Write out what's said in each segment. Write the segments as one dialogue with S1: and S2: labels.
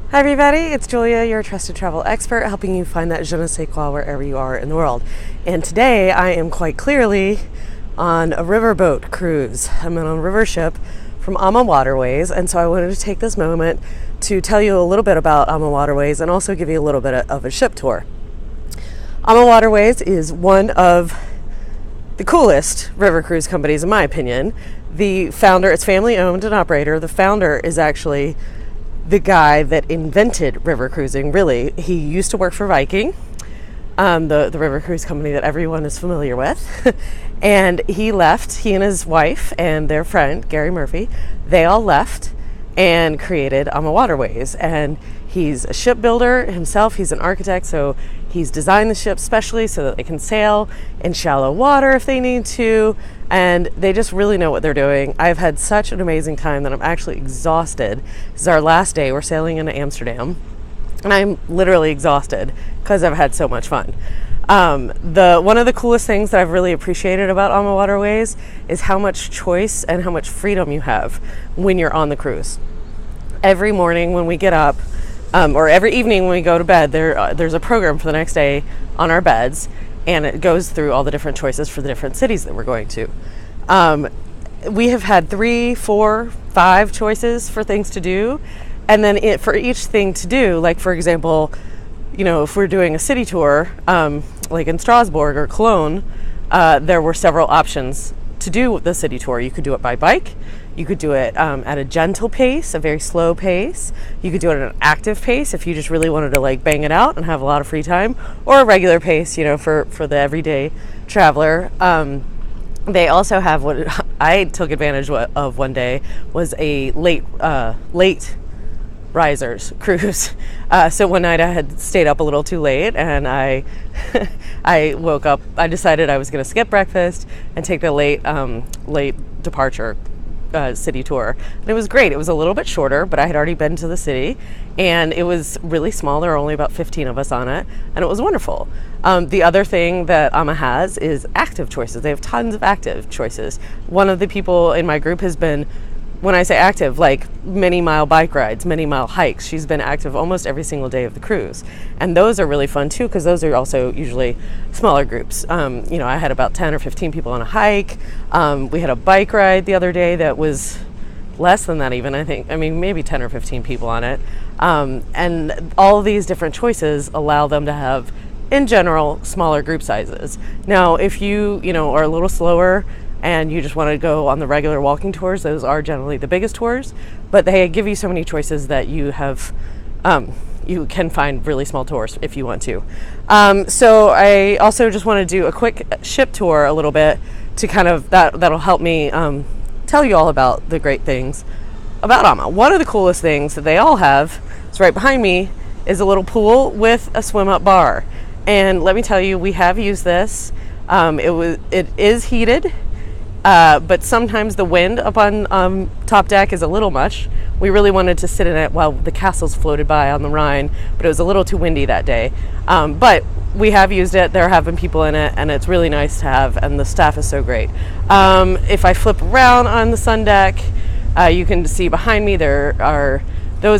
S1: Hi everybody, it's Julia, your trusted travel expert, helping you find that je ne sais quoi wherever you are in the world. And today I am quite clearly on a riverboat cruise. I'm on a river ship from AMA Waterways, and so I wanted to take this moment to tell you a little bit about AMA Waterways and also give you a little bit of a ship tour. AMA Waterways is one of the coolest river cruise companies in my opinion. The founder, it's family owned and operator. The founder is actually the guy that invented river cruising, really. He used to work for Viking, the river cruise company that everyone is familiar with. And he left, he and his wife and their friend, Gary Murphy, they all left and created AMA Waterways. And he's a shipbuilder himself, he's an architect, so he's designed the ship specially so that they can sail in shallow water if they need to, and they just really know what they're doing. I've had such an amazing time that I'm actually exhausted. This is our last day. We're sailing into Amsterdam, and I'm literally exhausted because I've had so much fun. One of the coolest things that I've really appreciated about AMA Waterways is how much choice and how much freedom you have when you're on the cruise. Every morning when we get up, or every evening when we go to bed, there's a program for the next day on our beds, and it goes through all the different choices for the different cities that we're going to. We have had 3, 4, 5 choices for things to do, and then for each thing to do, like for example, if we're doing a city tour, like in Strasbourg or Cologne, there were several options to do the city tour. You could do it by bike. You could do it at a gentle pace, a very slow pace. You could do it at an active pace if you just really wanted to like bang it out and have a lot of free time, or a regular pace, for the everyday traveler. They also have what I took advantage of one day was a late risers cruise. So one night I had stayed up a little too late, and I woke up. I decided I was going to skip breakfast and take the late departure city tour, and it was great. It was a little bit shorter, but I had already been to the city, and it was really small. There were only about 15 of us on it, and it was wonderful. The other thing that AMA has is active choices. They have tons of active choices. One of the people in my group has been, when I say active, like many mile bike rides, many mile hikes. She's been active almost every single day of the cruise. And those are really fun too, because those are also usually smaller groups. I had about 10 or 15 people on a hike. We had a bike ride the other day that was less than that even, maybe 10 or 15 people on it. And all of these different choices allow them to have, in general, smaller group sizes. Now, if you, are a little slower and you just want to go on the regular walking tours, those are generally the biggest tours, but they give you so many choices that you have, you can find really small tours if you want to. So I also just want to do a quick ship tour a little bit to kind of, that'll help me tell you all about the great things about AMA. One of the coolest things that they all have, is right behind me, is a little pool with a swim up bar. And let me tell you, we have used this. It is heated. But sometimes the wind up on top deck is a little much. We really wanted to sit in it while the castles floated by on the Rhine, but it was a little too windy that day. But we have used it. There have been people in it, and it's really nice to have, and the staff is so great. If I flip around on the sun deck, you can see behind me those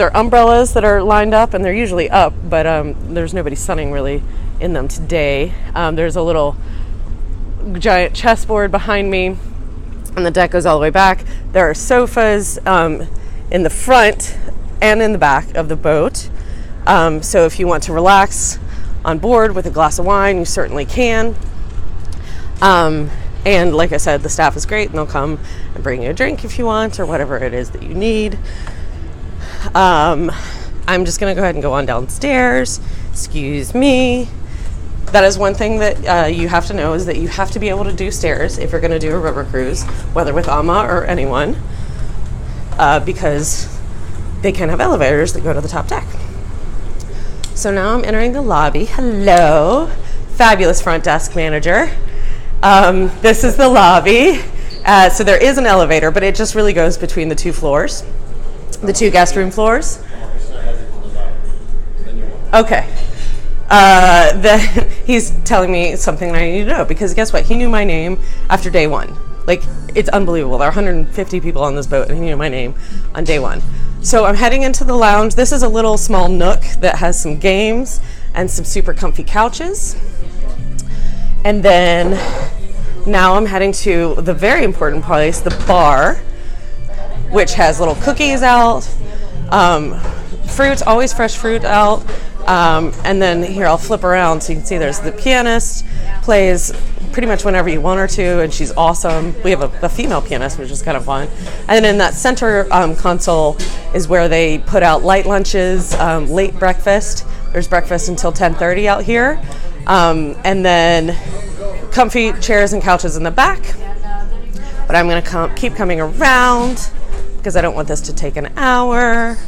S1: are umbrellas that are lined up, and they're usually up, but there's nobody sunning really in them today. There's a little giant chessboard behind me, and the deck goes all the way back. There are sofas in the front and in the back of the boat. So if you want to relax on board with a glass of wine, you certainly can. And like I said, the staff is great, and they'll come and bring you a drink if you want, or whatever it is that you need. I'm just going to go ahead and go on downstairs. Excuse me. That is one thing that you have to know, is that you have to be able to do stairs if you're going to do a river cruise, whether with AMA or anyone, because they can have elevators that go to the top deck. So now I'm entering the lobby. Hello, fabulous front desk manager. This is the lobby. So there is an elevator, but it just really goes between the 2 floors, the 2 guest room floors. Okay. Then he's telling me something that I need to know, because guess what? He knew my name after day 1. Like, it's unbelievable. There are 150 people on this boat, and he knew my name on day 1. So I'm heading into the lounge. This is a little small nook that has some games and some super comfy couches. And then now I'm heading to the very important place, the bar, which has little cookies out, fruits, always fresh fruit out. And then here I'll flip around so you can see there's the pianist, plays pretty much whenever you want her to, and she's awesome. We have a female pianist, which is kind of fun. And then in that center console is where they put out light lunches, late breakfast. There's breakfast until 10:30 out here. And then comfy chairs and couches in the back. But I'm going to keep coming around because I don't want this to take an hour.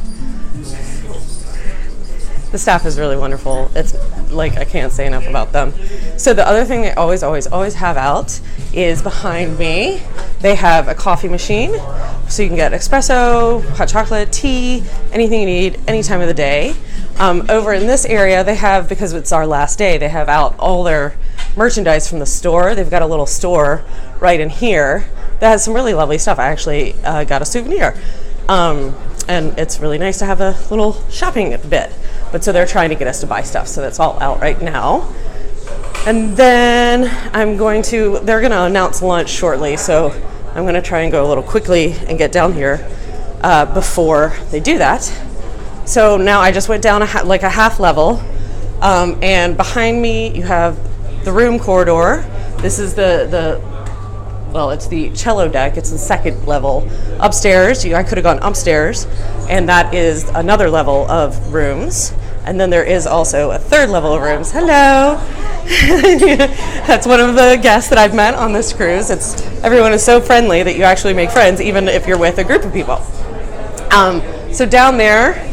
S1: The staff is really wonderful. It's like, I can't say enough about them. So the other thing they always have out is behind me. They have a coffee machine, so you can get espresso, hot chocolate, tea, anything you need, any time of the day. Over in this area, they have, because it's our last day, they have out all their merchandise from the store. They've got a little store right in here that has some really lovely stuff. I actually got a souvenir. And it's really nice to have a little shopping bit. But so they're trying to get us to buy stuff, so that's all out right now. And then they're going to announce lunch shortly, so I'm going to try and go a little quickly and get down here before they do that. So now I just went down a half level, and behind me you have the room corridor. This is it's the cello deck. It's the second level. Upstairs, I could have gone upstairs, and that is another level of rooms. And then there is also a third level of rooms. Hello. That's one of the guests that I've met on this cruise. Everyone is so friendly that you actually make friends, even if you're with a group of people. So down there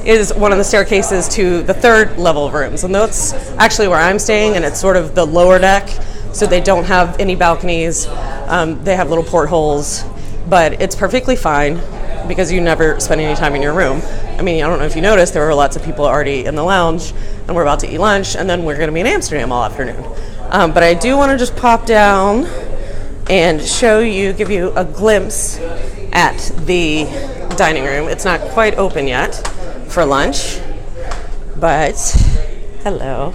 S1: is one of the staircases to the third level of rooms, and that's actually where I'm staying, and it's sort of the lower deck. So they don't have any balconies. They have little portholes, but it's perfectly fine because you never spend any time in your room. I mean, I don't know if you noticed, there were lots of people already in the lounge, and we're about to eat lunch, and then we're going to be in Amsterdam all afternoon. But I do want to just pop down and give you a glimpse at the dining room. It's not quite open yet for lunch, but hello.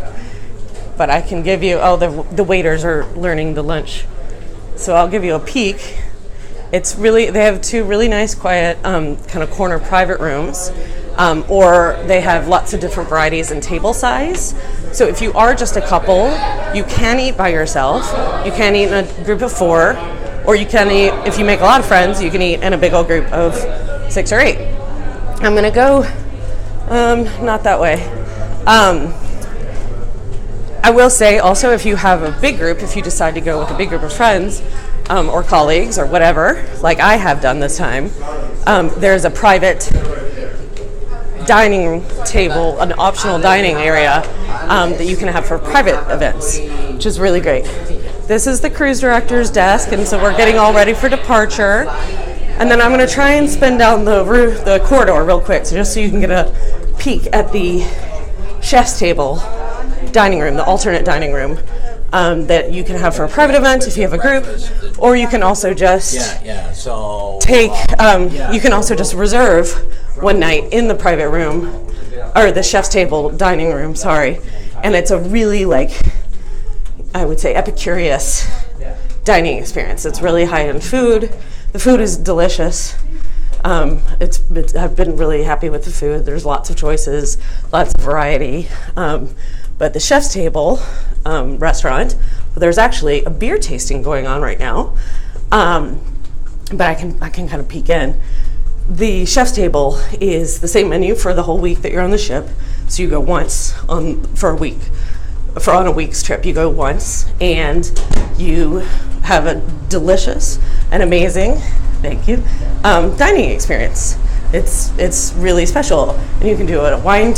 S1: But I can give you, the waiters are learning the lunch. So I'll give you a peek. They have two really nice, quiet, kind of corner private rooms, or they have lots of different varieties in table size. So if you are just a couple, you can eat by yourself. You can eat in a group of 4, or you can eat, if you make a lot of friends, you can eat in a big old group of 6 or 8. I'm gonna go, not that way. I will say also, if you have a big group, if you decide to go with a big group of friends or colleagues or whatever, like I have done this time, there's a private dining table, an optional dining area that you can have for private events, which is really great. This is the cruise director's desk, and so we're getting all ready for departure. And then I'm going to try and spin down the corridor real quick, so just so you can get a peek at the chef's table dining room, the alternate dining room that you can have for a private event if you have a group, or you can also just you can also just reserve one night in the private room, or the chef's table dining room, and it's a really, I would say, epicurious dining experience. It's really high-end food. The food is delicious. I've been really happy with the food. There's lots of choices, lots of variety. But the chef's table restaurant, there's actually a beer tasting going on right now. But I can kind of peek in. The chef's table is the same menu for the whole week that you're on the ship. So you go once on a week's trip. You go once, and you have a delicious and amazing, thank you, dining experience. It's really special, and you can do a wine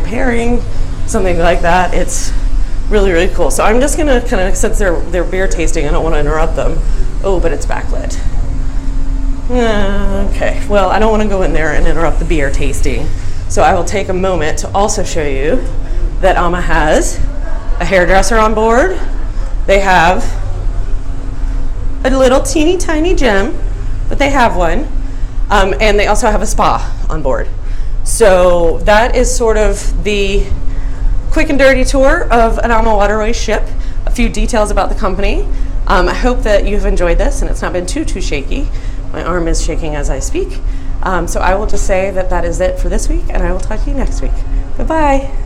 S1: pairing, something like that. It's really, really cool. So I'm just gonna kind of, since they're beer tasting, I don't want to interrupt them. Oh, but it's backlit. Okay, well, I don't want to go in there and interrupt the beer tasting. So I will take a moment to also show you that AMA has a hairdresser on board. They have a little teeny tiny gym, but they have one. And they also have a spa. on board. So that is sort of the quick and dirty tour of an AMA Waterways ship, a few details about the company. I hope that you've enjoyed this and it's not been too shaky. My arm is shaking as I speak. So I will just say that that is it for this week, and I will talk to you next week. Bye-bye.